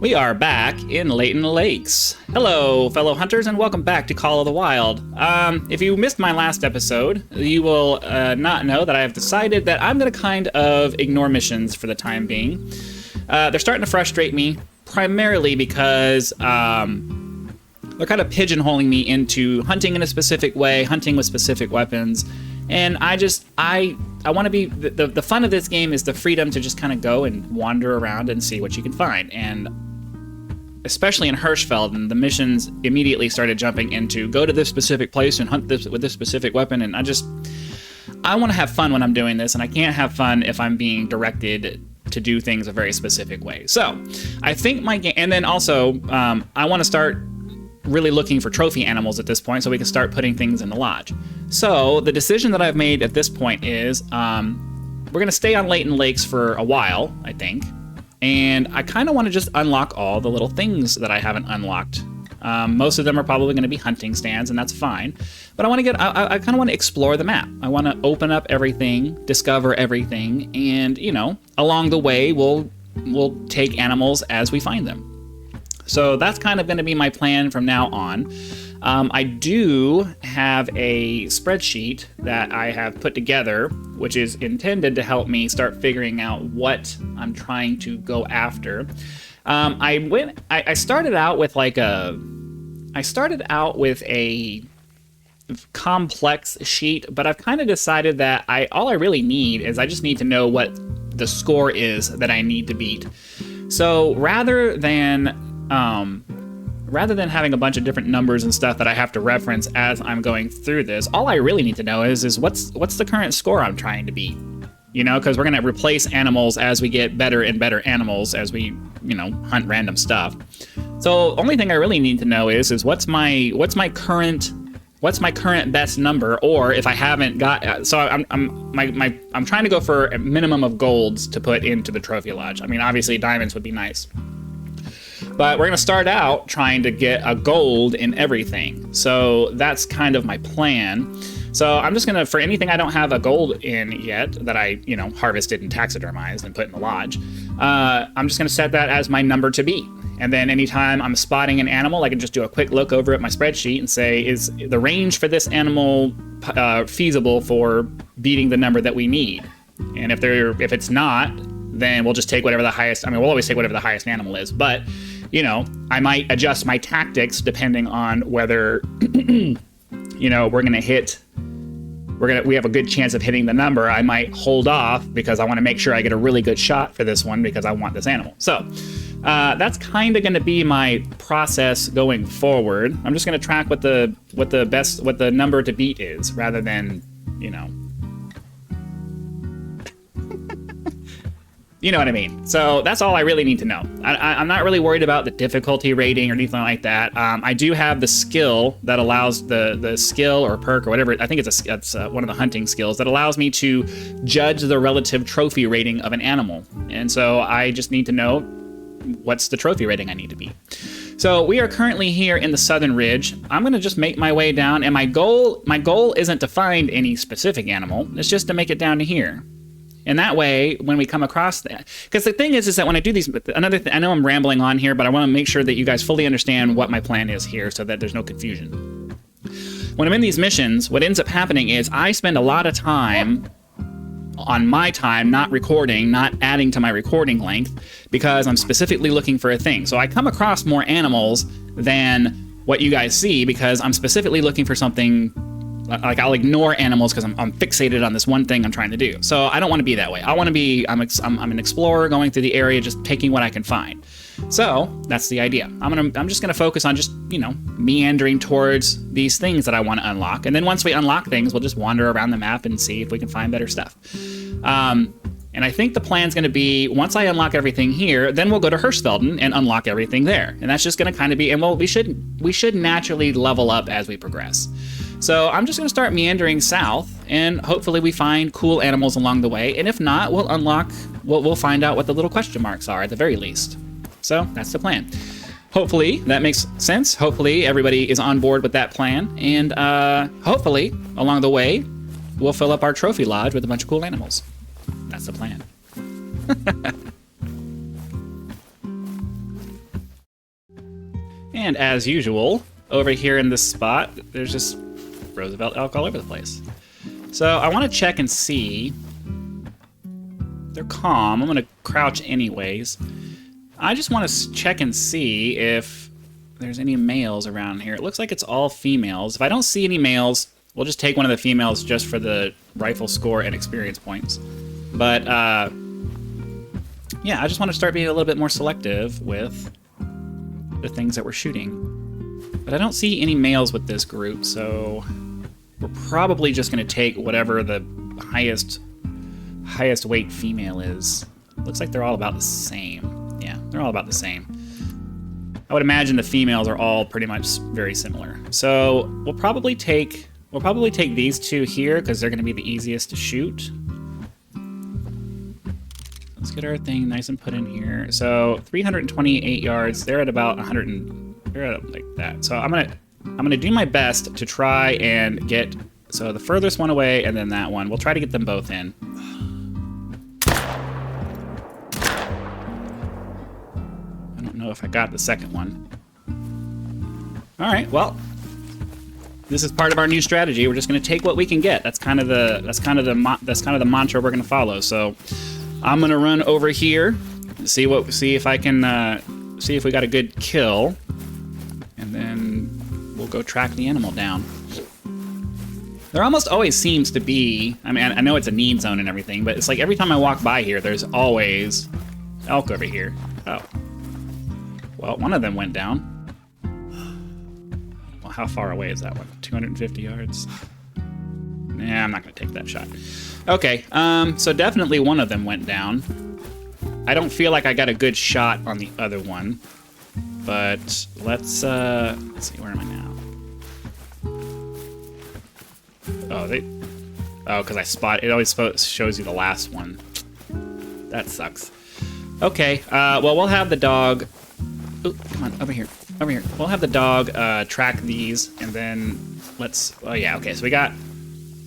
We are back in Layton Lakes. Hello, fellow hunters, and welcome back to Call of the Wild. If you missed my last episode, you will not know that I have decided that I'm going to kind of ignore missions for the time being. They're starting to frustrate me, primarily because they're kind of pigeonholing me into hunting in a specific way, hunting with specific weapons, and I want to be, the fun of this game is the freedom to just kind of go and wander around and see what you can find. And especially in Hirschfeld, the missions immediately started jumping into go to this specific place and hunt this with this specific weapon. And I want to have fun when I'm doing this, and I can't have fun if I'm being directed to do things a very specific way. So I think my game, and then also I want to start really looking for trophy animals at this point so we can start putting things in the lodge. So the decision that I've made at this point is we're going to stay on Layton Lakes for a while, I think. And I kind of want to just unlock all the little things that I haven't unlocked. Most of them are probably going to be hunting stands, and that's fine. But I kind of want to explore the map. I want to open up everything, discover everything, and, you know, along the way, we'll take animals as we find them. So that's kind of going to be my plan from now on. I do have a spreadsheet that I have put together, which is intended to help me start figuring out what I'm trying to go after. I started out with a complex sheet, but I've kind of decided that all I really need is I just need to know what the score is that I need to beat. So rather than having a bunch of different numbers and stuff that I have to reference as I'm going through this, all I really need to know is what's the current score I'm trying to beat. You know, because we're going to replace animals as we get better and better animals as we, you know, hunt random stuff. So only thing I really need to know is what's my current best number, or if I haven't got, so I'm trying to go for a minimum of golds to put into the trophy lodge. I mean, obviously diamonds would be nice. But we're going to start out trying to get a gold in everything. So that's kind of my plan. So I'm just going to, for anything I don't have a gold in yet, that I, you know, harvested and taxidermized and put in the lodge, I'm just going to set that as my number to beat. And then anytime I'm spotting an animal, I can just do a quick look over at my spreadsheet and say, is the range for this animal feasible for beating the number that we need? And if it's not, then we'll just take whatever the highest, we'll always take whatever the highest animal is, but, you know, I might adjust my tactics depending on whether, you know, we have a good chance of hitting the number. I might hold off because I want to make sure I get a really good shot for this one because I want this animal. So that's kind of going to be my process going forward. I'm just going to track what the number to beat is rather than, you know, you know what I mean? So that's all I really need to know. I'm not really worried about the difficulty rating or anything like that. I do have the skill that allows the skill or perk or whatever. I think it's one of the hunting skills that allows me to judge the relative trophy rating of an animal. And so I just need to know what's the trophy rating I need to beat. So we are currently here in the Southern Ridge. I'm going to just make my way down, and my goal isn't to find any specific animal. It's just to make it down to here. And that way, when we come across that, because the thing is that when I do these, another thing, I know I'm rambling on here, but I want to make sure that you guys fully understand what my plan is here so that there's no confusion. When I'm in these missions, what ends up happening is I spend a lot of time on my time not recording, not adding to my recording length, because I'm specifically looking for a thing. So I come across more animals than what you guys see because I'm specifically looking for something. Like, I'll ignore animals because I'm fixated on this one thing I'm trying to do. So I don't want to be that way. I want to be, I'm an explorer going through the area, just taking what I can find. So that's the idea. I'm just going to focus on just, you know, meandering towards these things that I want to unlock. And then once we unlock things, we'll just wander around the map and see if we can find better stuff. And I think the plan's going to be, once I unlock everything here, then we'll go to Hirschfelden and unlock everything there. And that's just going to kind of be, and we should naturally level up as we progress. So I'm just going to start meandering south, and hopefully we find cool animals along the way. And if not, we'll find out what the little question marks are at the very least. So that's the plan. Hopefully that makes sense. Hopefully everybody is on board with that plan. And hopefully along the way, we'll fill up our trophy lodge with a bunch of cool animals. That's the plan. And as usual, over here in this spot, there's just Roosevelt elk all over the place. So I want to check and see. They're calm. I'm going to crouch anyways. I just want to check and see if there's any males around here. It looks like it's all females. If I don't see any males, we'll just take one of the females just for the rifle score and experience points. But, yeah, I just want to start being a little bit more selective with the things that we're shooting. But I don't see any males with this group, so we're probably just going to take whatever the highest weight female is. Looks like they're all about the same. Yeah, they're all about the same. I would imagine the females are all pretty much very similar. So we'll probably take these two here because they're going to be the easiest to shoot. Let's get our thing nice and put in here. So 328 yards. They're at about 100 and they're at like that. So I'm gonna do my best to try and get the furthest one away and then that one. We'll try to get them both in. I don't know if I got the second one. All right. Well, this is part of our new strategy. We're just gonna take what we can get. That's kind of the mantra we're gonna follow. So I'm gonna run over here, see if I can see if we got a good kill, and then we'll go track the animal down. There almost always seems to be, I mean, I know it's a need zone and everything, but it's like every time I walk by here, there's always elk over here. Oh, well, one of them went down. Well, how far away is that one? 250 yards. Nah, I'm not gonna take that shot. Okay, so definitely one of them went down. I don't feel like I got a good shot on the other one, but let's see, where am I now? Because I spot, it always shows you the last one. That sucks. Okay, well, we'll have the dog, ooh, come on, over here. We'll have the dog track these, and then oh yeah, okay, so we got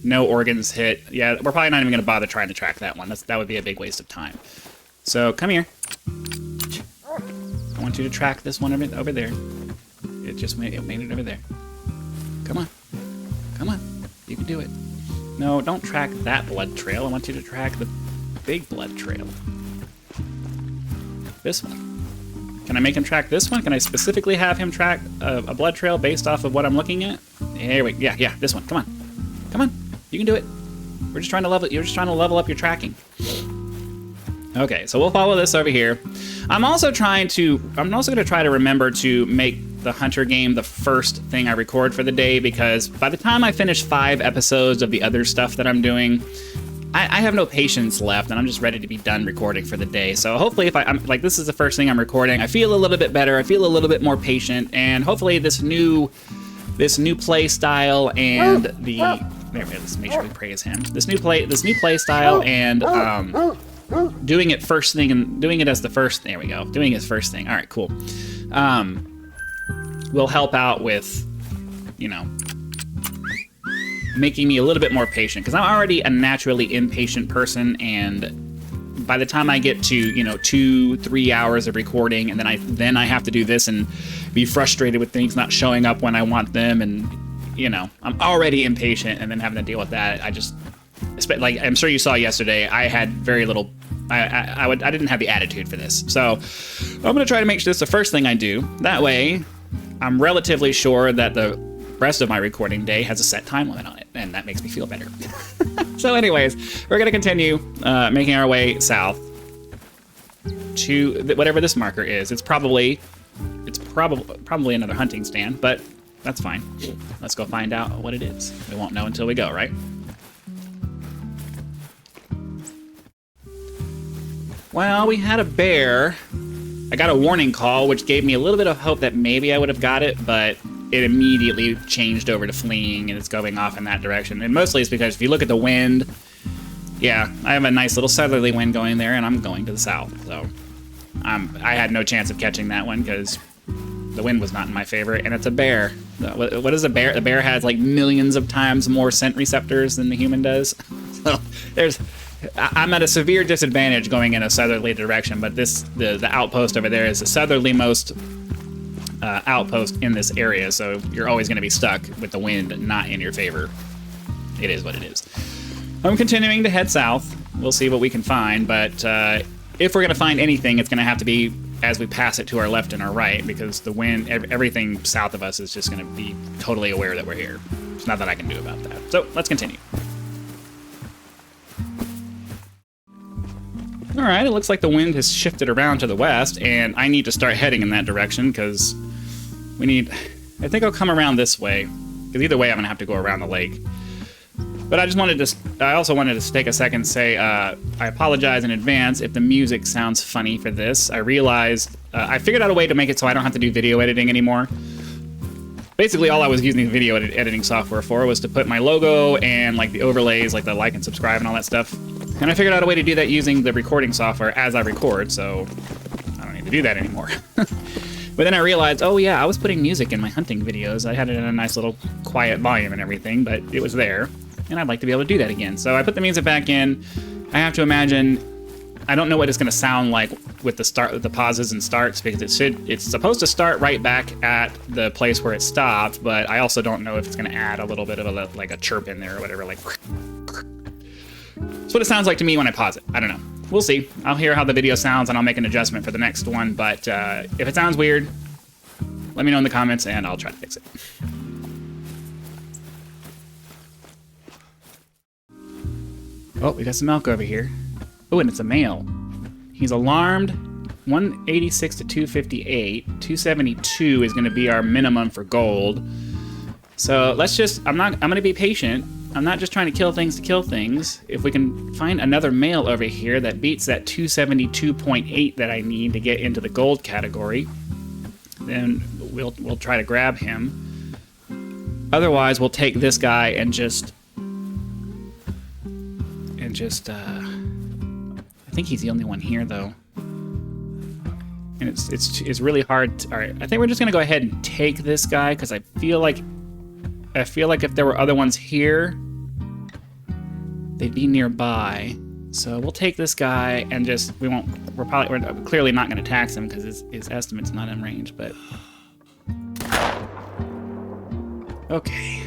no organs hit. Yeah, we're probably not even going to bother trying to track that one. That would be a big waste of time. So come here. I want you to track this one over there. It made it over there. Come on. Come on. You can do it. No, don't track that blood trail. I want you to track the big blood trail. This one. Can I make him track this one? Can I specifically have him track a blood trail based off of what I'm looking at? Here we go. Yeah, this one. Come on. Come on. You can do it. You're just trying to level up your tracking. Okay, so we'll follow this over here. I'm also going to try to remember to make the Hunter game the first thing I record for the day, because by the time I finish 5 episodes of the other stuff that I'm doing, I have no patience left, and I'm just ready to be done recording for the day. So hopefully, if I'm like, this is the first thing I'm recording, I feel a little bit better, I feel a little bit more patient, and hopefully this new play style and there we go. Let's make sure we praise him. This new play style and doing it first thing and doing it as the first. There we go. Doing it as first thing. All right, cool. Will help out with, making me a little bit more patient, because I'm already a naturally impatient person, and by the time I get to 2-3 hours of recording, and then I have to do this and be frustrated with things not showing up when I want them, and I'm already impatient, and then having to deal with that, like I'm sure you saw yesterday, I had very little. I didn't have the attitude for this, so I'm gonna try to make sure this is the first thing I do. That way, I'm relatively sure that the rest of my recording day has a set time limit on it, and that makes me feel better. So anyways, we're gonna continue making our way south to whatever this marker is. It's probably another hunting stand, but that's fine. Let's go find out what it is. We won't know until we go, right? Well, we had a bear. I got a warning call, which gave me a little bit of hope that maybe I would have got it, but it immediately changed over to fleeing, and it's going off in that direction. And mostly it's because if you look at the wind, yeah, I have a nice little southerly wind going there, and I'm going to the south. So I had no chance of catching that one because the wind was not in my favor, and it's a bear. What is a bear? The bear has like millions of times more scent receptors than the human does. So I'm at a severe disadvantage going in a southerly direction, but the outpost over there is the southerly most outpost in this area, so you're always going to be stuck with the wind not in your favor. It is what it is. I'm continuing to head south. We'll see what we can find, but if we're going to find anything, it's going to have to be as we pass it to our left and our right, because the wind, everything south of us is just going to be totally aware that we're here. There's nothing I can do about that. So let's continue. All right, it looks like the wind has shifted around to the west, and I need to start heading in that direction because I think I'll come around this way, because either way I'm going to have to go around the lake. But I also wanted to take a second and say I apologize in advance if the music sounds funny for this. I realized I figured out a way to make it so I don't have to do video editing anymore. Basically, all I was using video editing software for was to put my logo and like the overlays, like the like and subscribe and all that stuff. And I figured out a way to do that using the recording software as I record, so I don't need to do that anymore. But then I realized, oh yeah, I was putting music in my hunting videos. I had it in a nice little quiet volume and everything, but it was there. And I'd like to be able to do that again. So I put the music back in. I have to imagine, I don't know what it's going to sound like with the pauses and starts, because it's supposed to start right back at the place where it stopped, but I also don't know if it's going to add a little bit of a chirp in there or whatever, like. That's what it sounds like to me when I pause it. I don't know. We'll see. I'll hear how the video sounds and I'll make an adjustment for the next one, but if it sounds weird, let me know in the comments and I'll try to fix it. Oh, we got some elk over here. Oh, and it's a male. He's alarmed. 186 to 258. 272 is going to be our minimum for gold. So let's just, I'm going to be patient. I'm not just trying to kill things. If we can find another male over here that beats that 272.8 that I need to get into the gold category, then we'll try to grab him. Otherwise, we'll take this guy and just I think he's the only one here though, and it's really hard to, all right, I think we're just gonna go ahead and take this guy because I feel like if there were other ones here, they'd be nearby. So we'll take this guy and just we're clearly not going to tax him because his estimate's not in range, but okay.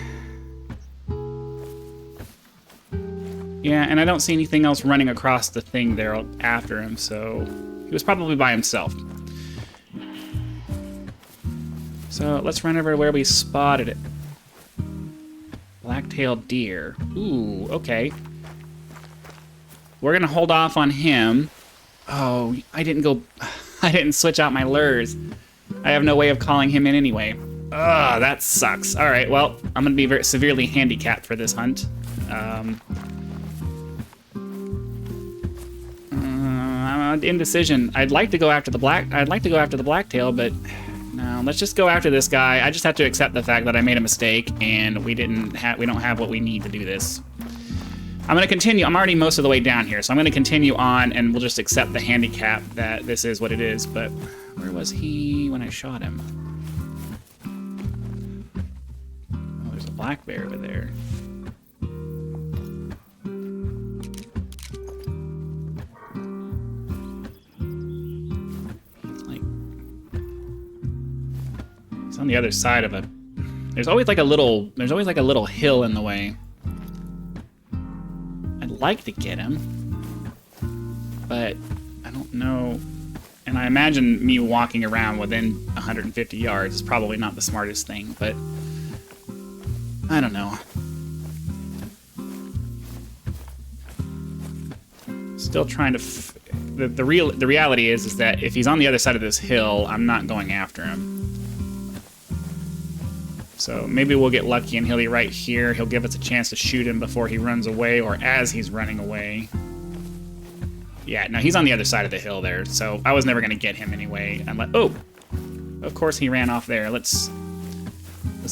Yeah, and I don't see anything else running across the thing there after him, so he was probably by himself. So let's run over to where we spotted it. Black-tailed deer. Ooh, okay. We're gonna hold off on him. Oh, I didn't switch out my lures. I have no way of calling him in anyway. Ugh, that sucks. All right, well, I'm gonna be very severely handicapped for this hunt. Indecision. I'd like to go after the blacktail, but no. Let's just go after this guy. I just have to accept the fact that I made a mistake and we don't have what we need to do this. I'm gonna continue. I'm already most of the way down here, so I'm gonna continue on, and we'll just accept the handicap that this is what it is. But where was he when I shot him? Oh, there's a black bear over there. On the other side of it. There's always like a little hill in the way. I'd like to get him, but I don't know. And I imagine me walking around within 150 yards is probably not the smartest thing, but I don't know. Still trying to. The reality is that if he's on the other side of this hill, I'm not going after him. So maybe we'll get lucky and he'll be right here. He'll give us a chance to shoot him before he runs away or as he's running away. Yeah, no, he's on the other side of the hill there, so I was never going to get him anyway. Oh, of course he ran off there. Let's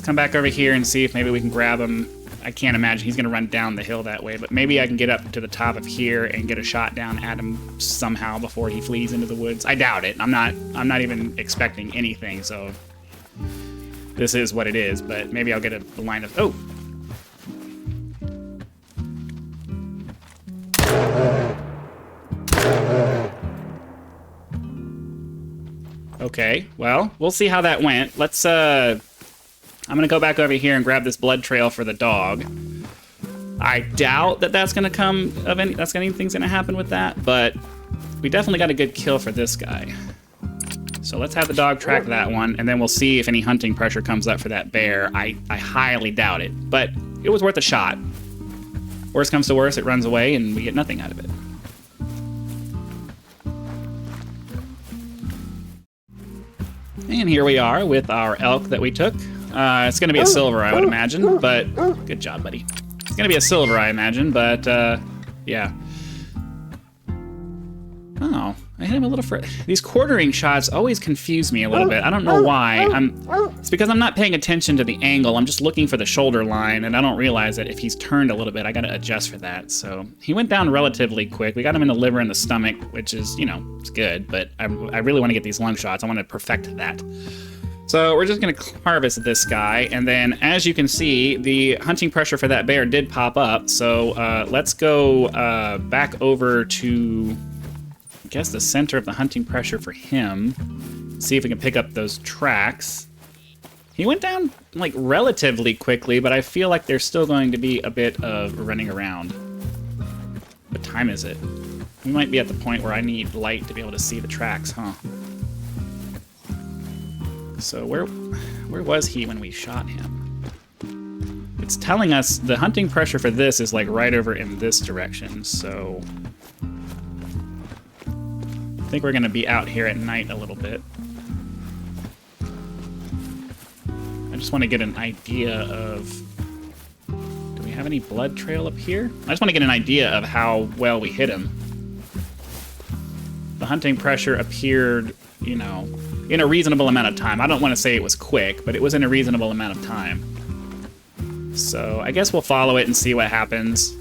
come back over here and see if maybe we can grab him. I can't imagine he's going to run down the hill that way, but maybe I can get up to the top of here and get a shot down at him somehow before he flees into the woods. I doubt it. I'm not even expecting anything, so this is what it is, but maybe I'll get a line of... Oh! Okay, well, we'll see how that went. Let's, I'm gonna go back over here and grab this blood trail for the dog. I doubt that that's gonna come of anything's gonna happen with that, but we definitely got a good kill for this guy. So let's have the dog track that one, and then we'll see if any hunting pressure comes up for that bear. I highly doubt it, but it was worth a shot. Worst comes to worst, it runs away, and we get nothing out of it. And here we are with our elk that we took. It's going to be a silver, I would imagine, but good job, buddy. It's going to be a silver, I imagine, but yeah. Oh, I hit him a little further. These quartering shots always confuse me a little bit. I don't know why. It's because I'm not paying attention to the angle. I'm just looking for the shoulder line, and I don't realize that if he's turned a little bit, I got to adjust for that. So he went down relatively quick. We got him in the liver and the stomach, which is, you know, it's good, but I really want to get these lung shots. I want to perfect that. So we're just going to harvest this guy, and then as you can see, the hunting pressure for that bear did pop up. So let's go back over to, I guess, the center of the hunting pressure for him. See if we can pick up those tracks. He went down, like, relatively quickly, but I feel like there's still going to be a bit of running around. What time is it? We might be at the point where I need light to be able to see the tracks, huh? So where was he when we shot him? It's telling us the hunting pressure for this is, like, right over in this direction, so I think we're going to be out here at night a little bit. I just want to get an idea of... Do we have any blood trail up here? I just want to get an idea of how well we hit him. The hunting pressure appeared, you know, in a reasonable amount of time. I don't want to say it was quick, but it was in a reasonable amount of time. So I guess we'll follow it and see what happens.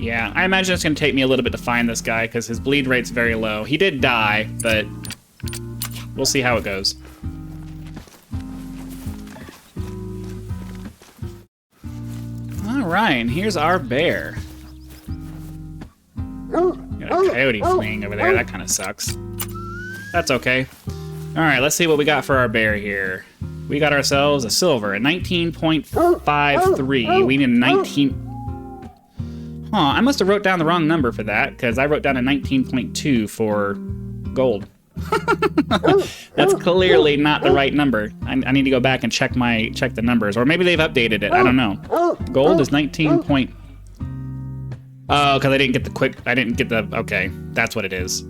Yeah, I imagine it's going to take me a little bit to find this guy because his bleed rate's very low. He did die, but we'll see how it goes. All right, and here's our bear. Got a coyote fleeing over there. That kind of sucks. That's okay. All right, let's see what we got for our bear here. We got ourselves a silver, a 19.53. We need a 19... Huh, I must have wrote down the wrong number for that, because I wrote down a 19.2 for gold. That's clearly not the right number. I need to go back and check the numbers, or maybe they've updated it. I don't know. Gold is 19 point... Oh, because I didn't get the okay, that's what it is.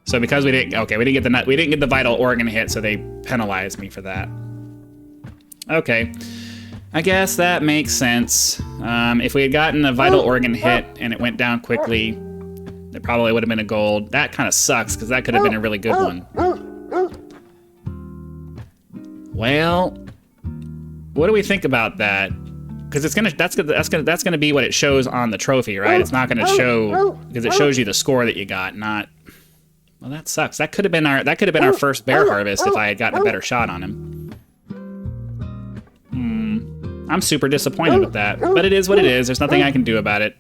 So because we didn't get the vital organ hit, so they penalized me for that. Okay. I guess that makes sense. If we had gotten a vital organ hit and it went down quickly, it probably would have been a gold. That kind of sucks, because that could have been a really good one. Well, what do we think about that? Because that's gonna be what it shows on the trophy, right? It's not gonna show, because it shows you the score that you got, not. Well, that sucks. That could have been our first bear harvest if I had gotten a better shot on him. I'm super disappointed with that, but it is what it is. There's nothing I can do about it.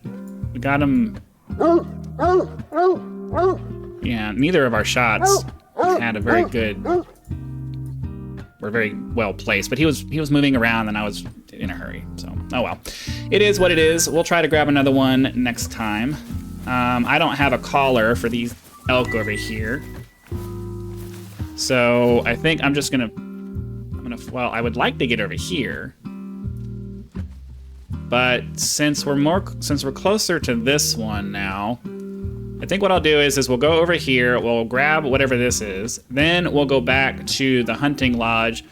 We got him. Yeah, neither of our shots had a very good, were very well placed, but he was moving around and I was in a hurry, so oh well. It is what it is. We'll try to grab another one next time. I don't have a collar for these elk over here, so I think I'm gonna, well, I would like to get over here. But since we're closer to this one now, I think what I'll do is we'll go over here, we'll grab whatever this is, then we'll go back to the hunting lodge,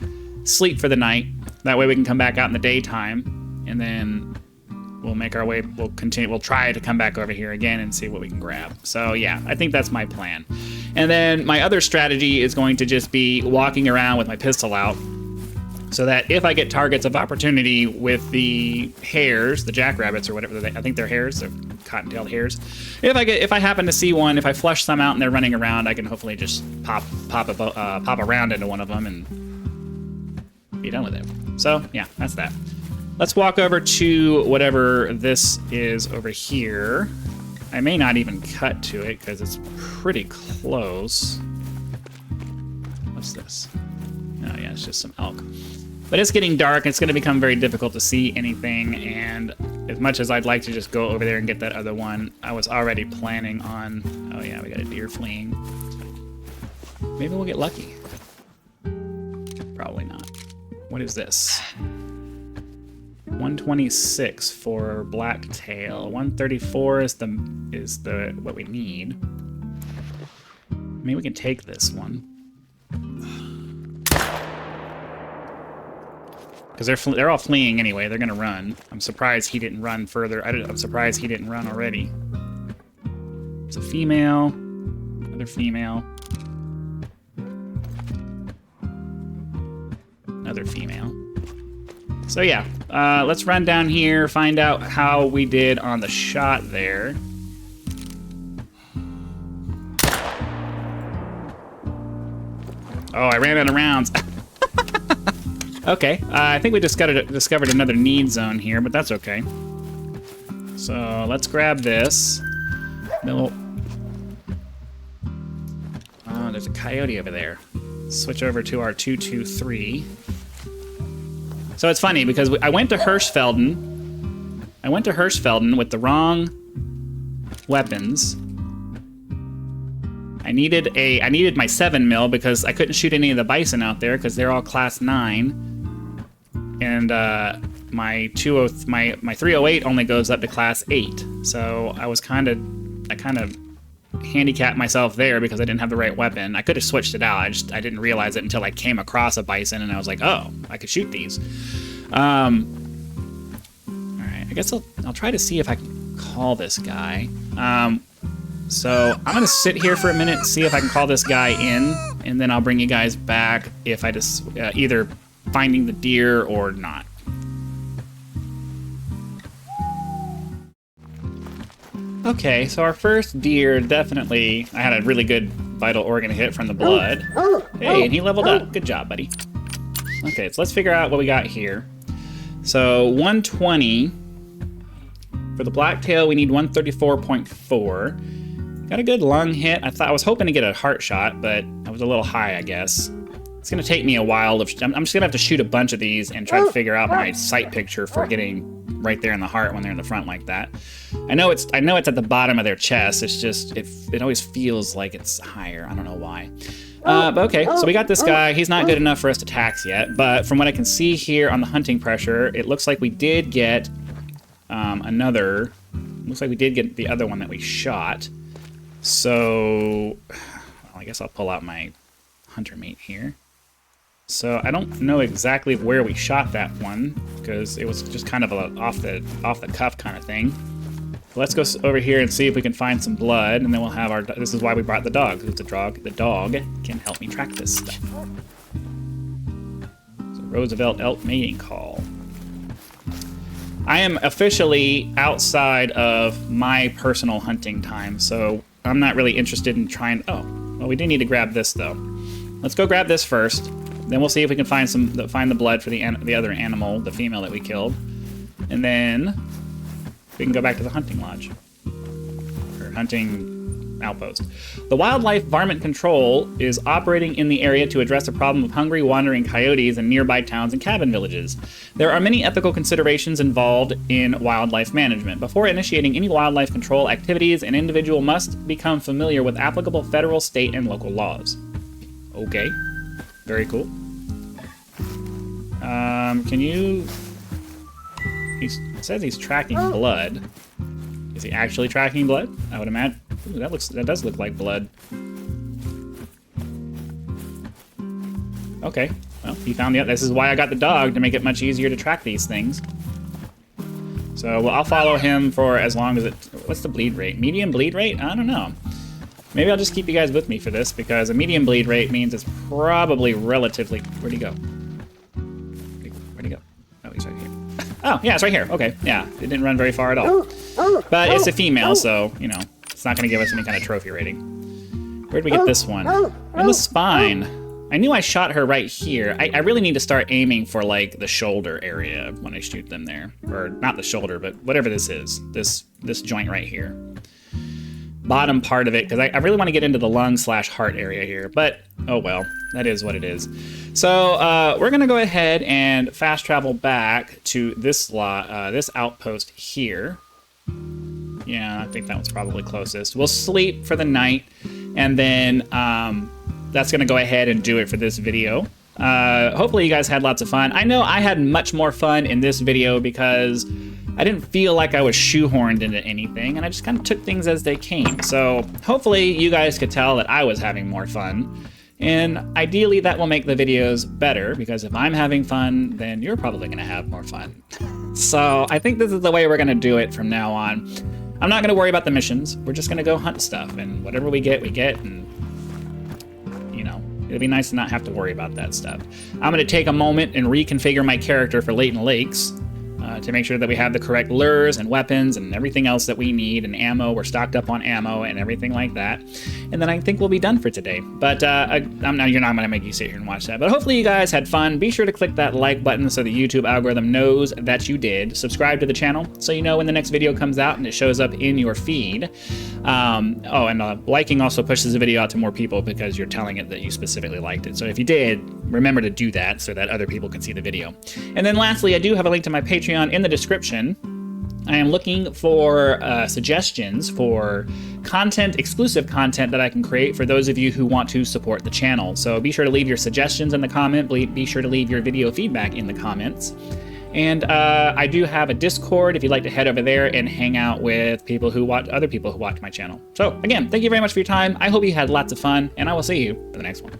sleep for the night. That way we can come back out in the daytime, and then we'll make our way, we'll try to come back over here again and see what we can grab. So yeah, I think that's my plan. And then my other strategy is going to just be walking around with my pistol out, so that if I get targets of opportunity with the hares, the jackrabbits or whatever, I think they're hares, they're cotton-tailed hares. If I happen to see one, if I flush some out and they're running around, I can hopefully just pop a round into one of them and be done with it. So yeah, that's that. Let's walk over to whatever this is over here. I may not even cut to it because it's pretty close. What's this? Oh yeah, it's just some elk. But it's getting dark. It's going to become very difficult to see anything. And as much as I'd like to just go over there and get that other one, I was already planning on... Oh yeah, we got a deer fleeing. Maybe we'll get lucky. Probably not. What is this? 126 for blacktail. 134 is the what we need. Maybe we can take this one. Because they're all fleeing anyway. They're gonna run. I'm surprised he didn't run further. I'm surprised he didn't run already. It's a female. Another female. Another female. So yeah, let's run down here, find out how we did on the shot there. Oh, I ran out of rounds. Okay, I think we discovered another need zone here, but that's okay. So let's grab this. Then we'll... Oh, there's a coyote over there. Switch over to our 223. So it's funny because I went to Hirschfelden. I went to Hirschfelden with the wrong weapons. I needed my 7 mil because I couldn't shoot any of the bison out there because they're all class 9. And my 308 only goes up to class 8. So I kind of handicapped myself there because I didn't have the right weapon. I could have switched it out. I didn't realize it until I came across a bison and I was like, oh, I could shoot these. All right, I guess I'll try to see if I can call this guy. So I'm gonna sit here for a minute, see if I can call this guy in, and then I'll bring you guys back if I just either finding the deer or not. Okay, so our first deer, definitely, I had a really good vital organ hit from the blood. Hey, and he leveled up. Good job, buddy. Okay, so let's figure out what we got here. So 120. For the blacktail, we need 134.4. Got a good lung hit. I was hoping to get a heart shot, but I was a little high, I guess. It's gonna take me a while. I'm just gonna have to shoot a bunch of these and try to figure out my sight picture for getting right there in the heart when they're in the front like that. I know it's at the bottom of their chest. It's just it always feels like it's higher. I don't know why. But okay, so we got this guy. He's not good enough for us to tax yet, but from what I can see here on the hunting pressure, it looks like we did get another. Looks like we did get the other one that we shot. So, well, I guess I'll pull out my hunter meat here. So I don't know exactly where we shot that one because it was just kind of a off the cuff kind of thing. But let's go over here and see if we can find some blood, and then we'll have our. This is why we brought the dog. It's a dog. The dog can help me track this stuff. So Roosevelt elk mating call. I am officially outside of my personal hunting time, so I'm not really interested in trying. Oh, well, we do need to grab this though. Let's go grab this first. Then we'll see if we can find the blood for the other animal, the female that we killed, and then we can go back to the hunting lodge or hunting outpost. The Wildlife Varmint Control is operating in the area to address the problem of hungry, wandering coyotes in nearby towns and cabin villages. There are many ethical considerations involved in wildlife management. Before initiating any wildlife control activities, an individual must become familiar with applicable federal, state, and local laws. Okay. Very cool. Can you... He says he's tracking blood. Is he actually tracking blood? I would imagine. Ooh, that does look like blood. Okay. Well, he found the... This is why I got the dog, to make it much easier to track these things. So, well, I'll follow him for as long as it... What's the bleed rate? Medium bleed rate? I don't know. Maybe I'll just keep you guys with me for this, because a medium bleed rate means it's probably relatively... Where'd he go? Where'd he go? Oh, he's right here. Oh, yeah, it's right here. Okay, yeah, it didn't run very far at all. But it's a female, so, you know, it's not going to give us any kind of trophy rating. Where'd we get this one? In the spine. I knew I shot her right here. I really need to start aiming for, like, the shoulder area when I shoot them there. Or not the shoulder, but whatever this is. This joint right here. bottom part of it because I really want to get into the lung/heart area here, but oh well, that is what it is. So we're gonna go ahead and fast travel back to this this outpost here. Yeah, I think that was probably closest. We'll sleep for the night, and then that's gonna go ahead and do it for this video. Hopefully you guys had lots of fun. I know I had much more fun in this video because I didn't feel like I was shoehorned into anything, and I just kind of took things as they came. So hopefully you guys could tell that I was having more fun. And ideally that will make the videos better, because if I'm having fun, then you're probably gonna have more fun. So I think this is the way we're gonna do it from now on. I'm not gonna worry about the missions. We're just gonna go hunt stuff, and whatever we get, and you know, it'd be nice to not have to worry about that stuff. I'm gonna take a moment and reconfigure my character for Layton Lakes to make sure that we have the correct lures and weapons and everything else that we need, and ammo. We're stocked up on ammo and everything like that. And then I think we'll be done for today. But you're not gonna make you sit here and watch that. But hopefully you guys had fun. Be sure to click that like button so the YouTube algorithm knows that you did. Subscribe to the channel so you know when the next video comes out and it shows up in your feed. Liking also pushes the video out to more people because you're telling it that you specifically liked it. So if you did, remember to do that so that other people can see the video. And then lastly, I do have a link to my Patreon in the description. I am looking for suggestions for content, exclusive content that I can create for those of you who want to support the channel. So be sure to leave your suggestions in the comment. Be sure to leave your video feedback in the comments. And I do have a Discord if you'd like to head over there and hang out with other people who watch my channel. So again, thank you very much for your time. I hope you had lots of fun, and I will see you for the next one.